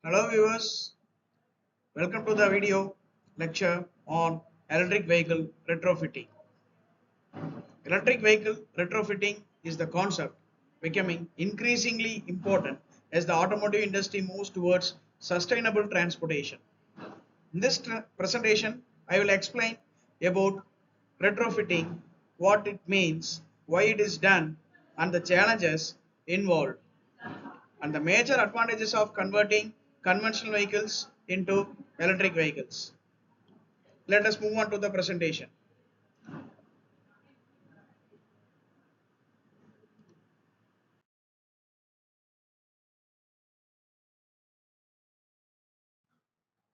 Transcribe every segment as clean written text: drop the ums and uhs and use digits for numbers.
Hello viewers, welcome to the video lecture on electric vehicle retrofitting. Electric vehicle retrofitting is the concept becoming increasingly important as the automotive industry moves towards sustainable transportation. In this presentation, I will explain about retrofitting, what it means, why it is done, and the challenges involved, and the major advantages of converting conventional vehicles into electric vehicles. Let us move on to the presentation.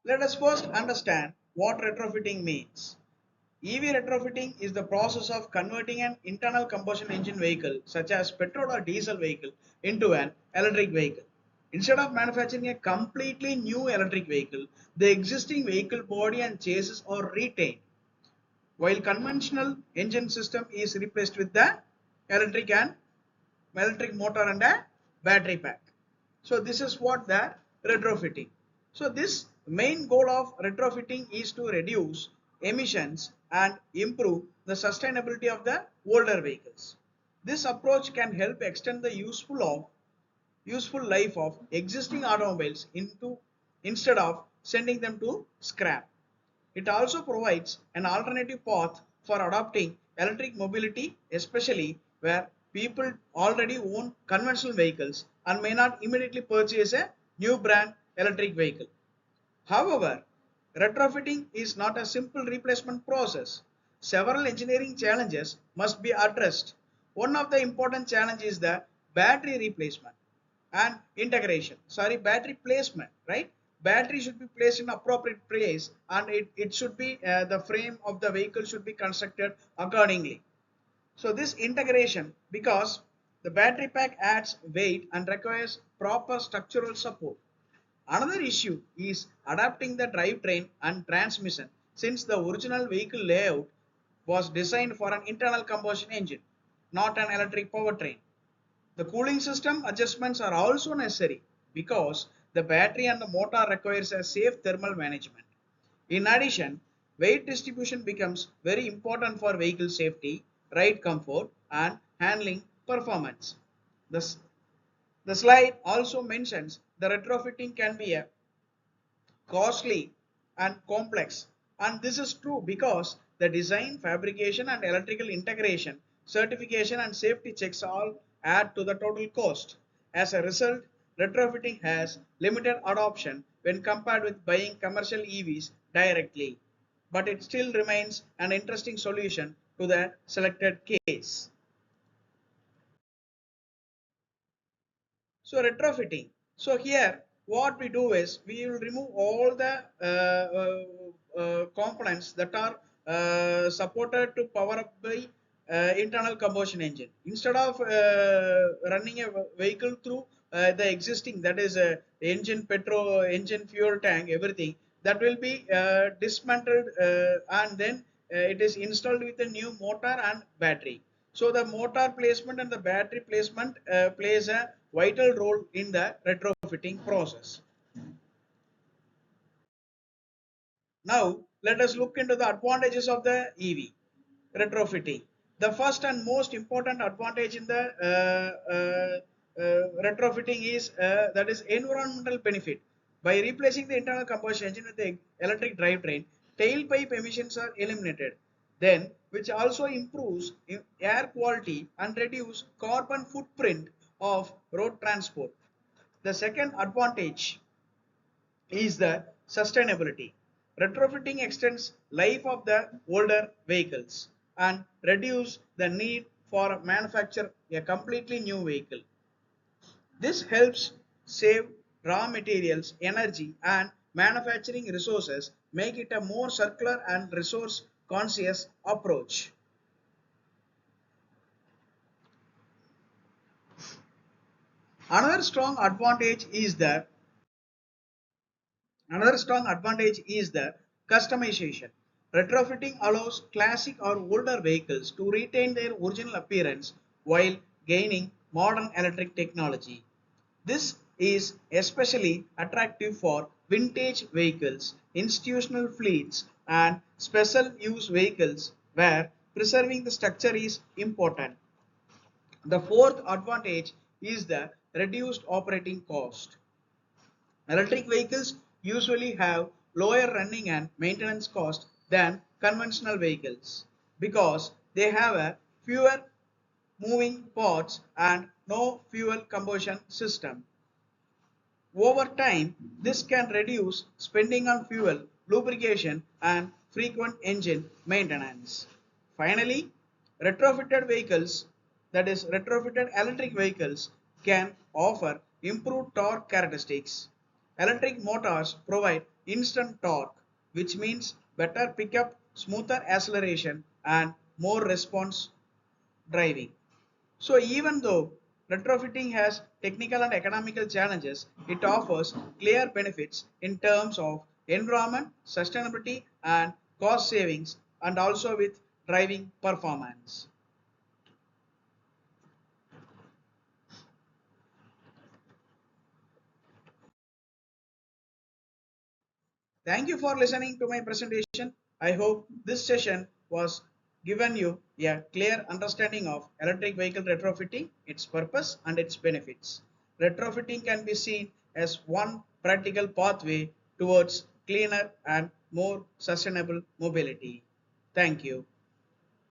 Let us first understand what retrofitting means. EV retrofitting is the process of converting an internal combustion engine vehicle, such as petrol or diesel vehicle, into an electric vehicle. Instead of manufacturing a completely new electric vehicle, the existing vehicle body and chassis are retained, while conventional engine system is replaced with the electric and electric motor and a battery pack. So this is what the retrofitting. So this main goal of retrofitting is to reduce emissions and improve the sustainability of the older vehicles. This approach can help extend the useful life of existing automobiles instead of sending them to scrap. It also provides an alternative path for adopting electric mobility, especially where people already own conventional vehicles and may not immediately purchase a new brand electric vehicle. However, retrofitting is not a simple replacement process. Several engineering challenges must be addressed. One of the important challenges is the battery replacement and integration. Sorry, battery placement, right? Battery should be placed in appropriate place, and it should be the frame of the vehicle should be constructed accordingly. So this integration, because the battery pack adds weight and requires proper structural support. Another issue is adapting the drivetrain and transmission, since the original vehicle layout was designed for an internal combustion engine, not an electric powertrain. The cooling system adjustments are also necessary because the battery and the motor requires a safe thermal management. In addition, weight distribution becomes very important for vehicle safety, ride comfort, and handling performance. The, the slide also mentions the retrofitting can be a costly and complex, and this is true because the design, fabrication, and electrical integration, certification, and safety checks all add to the total cost. As a result, retrofitting has limited adoption when compared with buying commercial EVs directly, but it still remains an interesting solution to the selected case. So retrofitting. So here what we do is we will remove all the components that are supported to power up by internal combustion engine. Instead of running a vehicle through the existing, that is engine, petrol, engine, fuel tank, everything that will be dismantled, and then it is installed with a new motor and battery. So the motor placement and the battery placement plays a vital role in the retrofitting process. Now let us look into the advantages of the EV retrofitting. The first and most important advantage in the retrofitting is that is environmental benefit. By replacing the internal combustion engine with the electric drivetrain, tailpipe emissions are eliminated. Then, which also improves air quality and reduce carbon footprint of road transport. The second advantage is the sustainability. Retrofitting extends life of the older vehicles and reduce the need for manufacture a completely new vehicle. This helps save raw materials, energy, and manufacturing resources, make it a more circular and resource conscious approach. Another strong advantage is the Another strong advantage is the customization. Retrofitting allows classic or older vehicles to retain their original appearance while gaining modern electric technology. This is especially attractive for vintage vehicles, institutional fleets, and special use vehicles where preserving the structure is important. The fourth advantage is the reduced operating cost. Electric vehicles usually have lower running and maintenance cost than conventional vehicles because they have a fewer moving parts and no fuel combustion system. Over time, this can reduce spending on fuel, lubrication, and frequent engine maintenance. Finally, retrofitted vehicles, that is, retrofitted electric vehicles, can offer improved torque characteristics. Electric motors provide instant torque, which means better pickup, smoother acceleration, and more response driving. So even though retrofitting has technical and economical challenges, it offers clear benefits in terms of environment, sustainability, and cost savings, and also with driving performance. Thank you for listening to my presentation. I hope this session was given you a clear understanding of electric vehicle retrofitting, its purpose and its benefits. Retrofitting can be seen as one practical pathway towards cleaner and more sustainable mobility. Thank you.